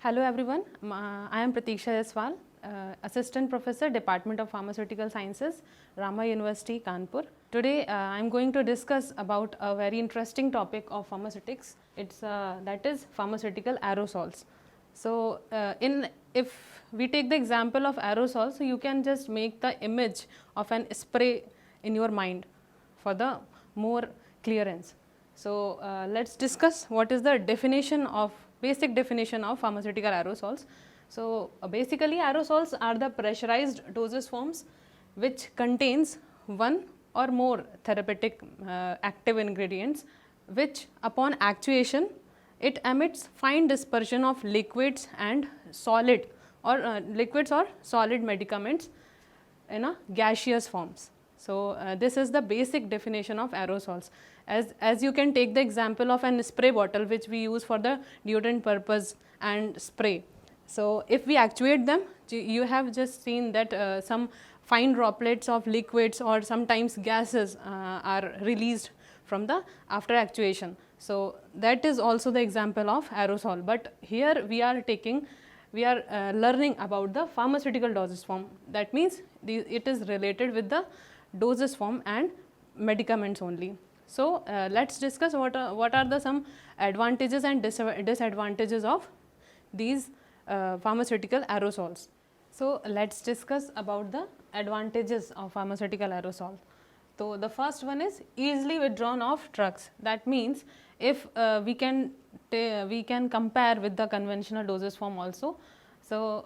Hello everyone, I am Pratiksha Yaswal, Assistant Professor, Department of Pharmaceutical Sciences, Rama University, Kanpur. Today I am going to discuss about a very interesting topic of pharmaceutics. That is pharmaceutical aerosols. So if we take the example of aerosols, so you can just make the image of an spray in your mind for the more clearance. So let's discuss what is the basic definition of pharmaceutical aerosols. So basically aerosols are the pressurized dosage forms which contains one or more therapeutic active ingredients, which upon actuation it emits fine dispersion of liquids and solid or liquids or solid medicaments in a gaseous forms. So this is the basic definition of aerosols. As you can take the example of an spray bottle which we use for the deodorant purpose and spray. So if we actuate them, you have just seen that some fine droplets of liquids or sometimes gases are released from the after actuation. So that is also the example of aerosol. But here we are learning about the pharmaceutical dosage form. That means it is related with the dosage form and medicaments only. So let's discuss what are the some advantages and disadvantages of these pharmaceutical aerosols. So let's discuss about the advantages of pharmaceutical aerosol. So the first one is easily withdrawn of drugs. That means if we can compare with the conventional dosage form also. So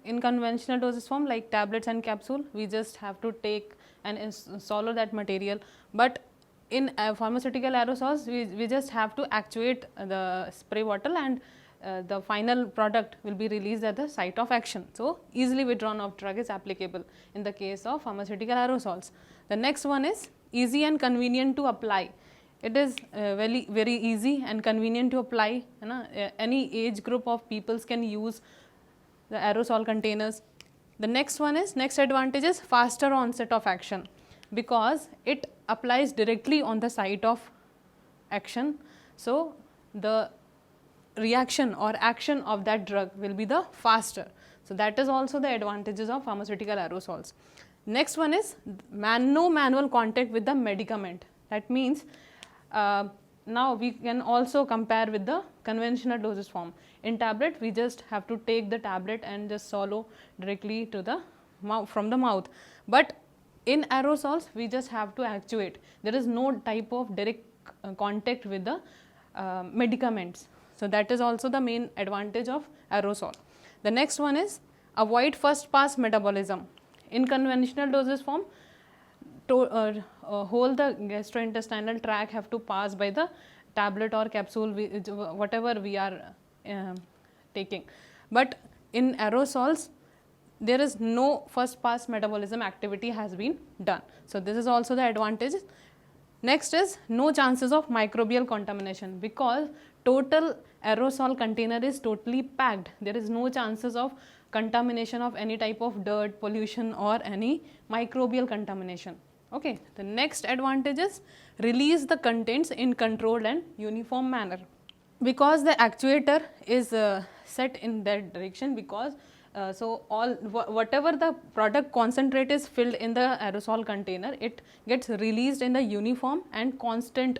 in conventional dosage form like tablets and capsule, we just have to take and swallow that material. But in pharmaceutical aerosols, we just have to actuate the spray bottle and the final product will be released at the site of action. So easily withdrawn of drug is applicable in the case of pharmaceutical aerosols. The next one is easy and convenient to apply. It is very easy and convenient to apply. Any age group of peoples can use the aerosol containers. The next advantage is faster onset of action, because it applies directly on the site of action. So the reaction or action of that drug will be the faster. So that is also the advantages of pharmaceutical aerosols. Next one is no manual contact with the medicament. That means now we can also compare with the conventional dosage form. In tablet, we just have to take the tablet and just swallow directly to the from the mouth. But in aerosols, we just have to actuate. There is no type of direct contact with the medicaments. So that is also the main advantage of aerosol. The next one is avoid first pass metabolism. In conventional dosage form, whole the gastrointestinal tract have to pass by the tablet or capsule, whatever we are taking. But in aerosols, there is no first pass metabolism activity has been done. So this is also the advantage. Next is no chances of microbial contamination, because total aerosol container is totally packed. There is no chances of contamination of any type of dirt, pollution or any microbial contamination. Okay. The next advantage is release the contents in controlled and uniform manner, because the actuator is set in that direction, because so whatever the product concentrate is filled in the aerosol container, it gets released in the uniform and constant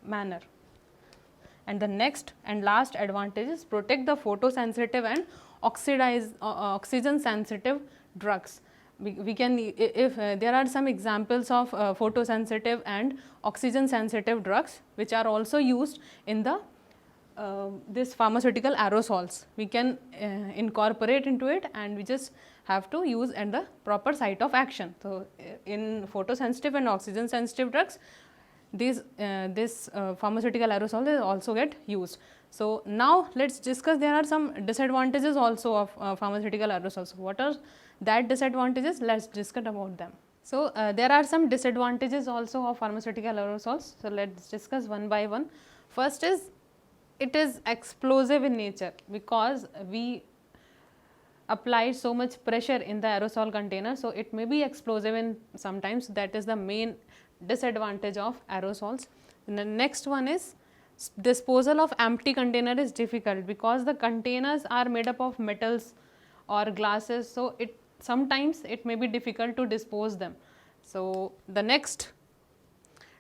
manner. And the next and last advantage is protect the photosensitive and oxygen sensitive drugs. We can, if there are some examples of photosensitive and oxygen sensitive drugs which are also used in the this pharmaceutical aerosols, we can incorporate into it, and we just have to use at the proper site of action. So in photosensitive and oxygen sensitive drugs, this pharmaceutical aerosol is also get used. So now let's discuss, there are some disadvantages also of pharmaceutical aerosols. What are that disadvantages? Let's discuss about them. So there are some disadvantages also of pharmaceutical aerosols. So let's discuss one by one. First is it is explosive in nature, because we apply so much pressure in the aerosol container, so it may be explosive in sometimes. That is the main disadvantage of aerosols. And the next one is disposal of empty container is difficult because the containers are made up of metals or glasses, so sometimes it may be difficult to dispose them. So the next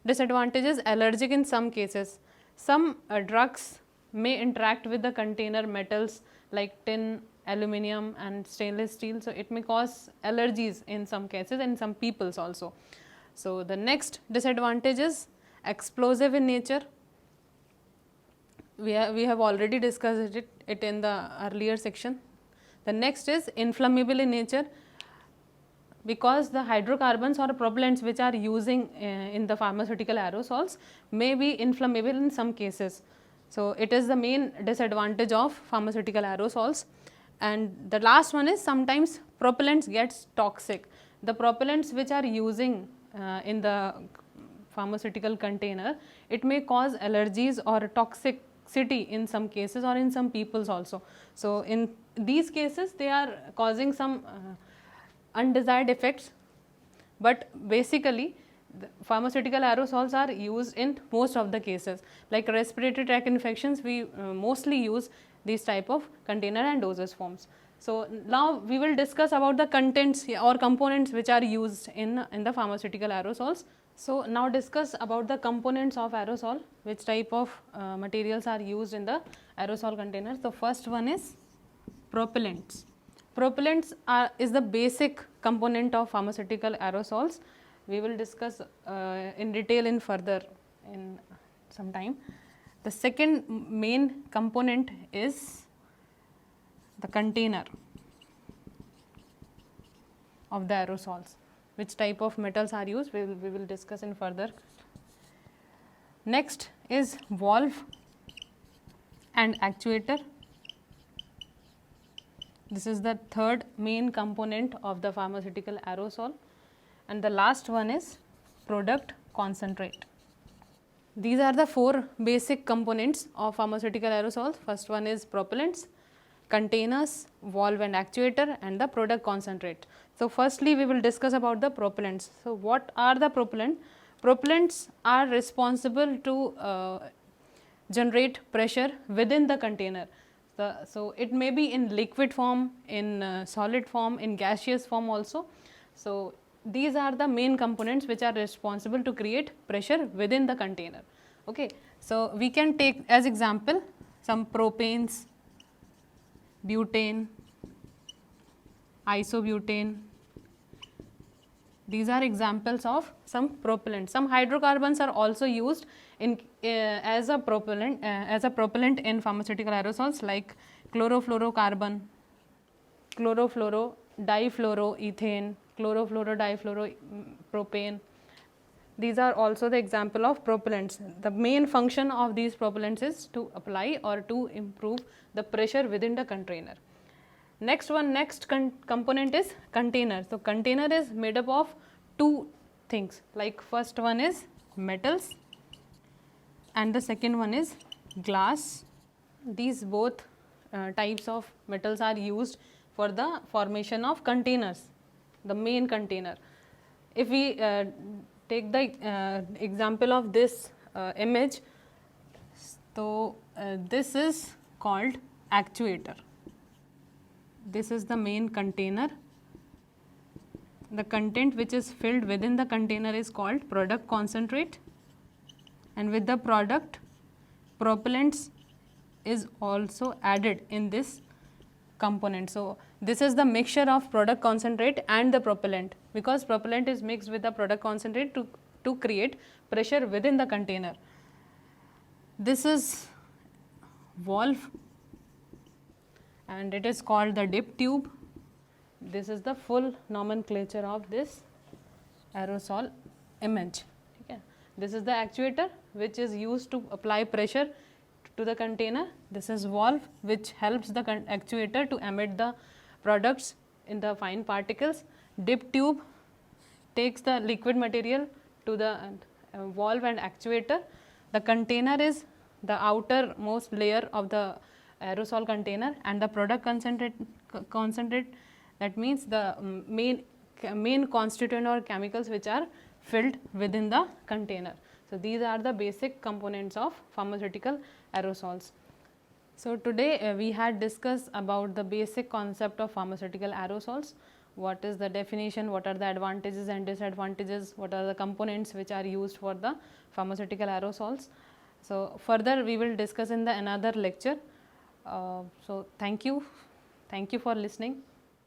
disadvantage is allergic in some cases. Some drugs may interact with the container metals like tin, aluminum and stainless steel, so it may cause allergies in some cases and some peoples also. So the next disadvantage is explosive in nature. We have already discussed it in the earlier section. The next is inflammable in nature, because the hydrocarbons or propellants which are using in the pharmaceutical aerosols may be inflammable in some cases. So it is the main disadvantage of pharmaceutical aerosols. And the last one is sometimes propellants gets toxic. The propellants which are using in the pharmaceutical container, it may cause allergies or toxicity in some cases or in some peoples also. So in these cases they are causing some undesired effects, but basically the pharmaceutical aerosols are used in most of the cases. Like respiratory tract infections, we mostly use these type of container and dosage forms. So now we will discuss about the contents or components which are used in the pharmaceutical aerosols. So now discuss about the components of aerosol, which type of materials are used in the aerosol containers. The first one is propellants. Propellants is the basic component of pharmaceutical aerosols. We will discuss in detail in further in some time. The second main component is the container of the aerosols. Which type of metals are used, we will discuss in further. Next is valve and actuator. This is the third main component of the pharmaceutical aerosol. And the last one is product concentrate. These are the four basic components of pharmaceutical aerosols. First one is propellants, containers, valve and actuator, and the product concentrate. So firstly we will discuss about the propellants. So what are the propellants? Propellants are responsible to generate pressure within the container. So it may be in liquid form, in solid form, in gaseous form also. So these are the main components which are responsible to create pressure within the container. Okay. So we can take as example some propanes, butane, isobutane. These are examples of some propellants. Some hydrocarbons are also used in as a propellant in pharmaceutical aerosols, like chlorofluorocarbon, chlorofluorodifluoroethane, chlorofluorodifluoropropane. These are also the example of propellants. The main function of these propellants is to apply or to improve the pressure within the container. Next component is container. So container is made up of two things, like first one is metals and the second one is glass. These both types of metals are used for the formation of containers, the main container. If we take the example of this image, so this is called actuator. This is the main container. The content which is filled within the container is called product concentrate, and with the product, propellants is also added in this component. So this is the mixture of product concentrate and the propellant, because propellant is mixed with the product concentrate to create pressure within the container. This is valve and it is called the dip tube. This is the full nomenclature of this aerosol image. Okay. This is the actuator which is used to apply pressure to the container. This is valve which helps the actuator to emit the products in the fine particles. Dip tube takes the liquid material to the valve and actuator. The container is the outermost layer of the aerosol container, and the product concentrate, that means the main constituent or chemicals which are filled within the container. So these are the basic components of pharmaceutical aerosols. So today we had discussed about the basic concept of pharmaceutical aerosols. What is the definition, what are the advantages and disadvantages, what are the components which are used for the pharmaceutical aerosols. So further we will discuss in the another lecture. So thank you for listening.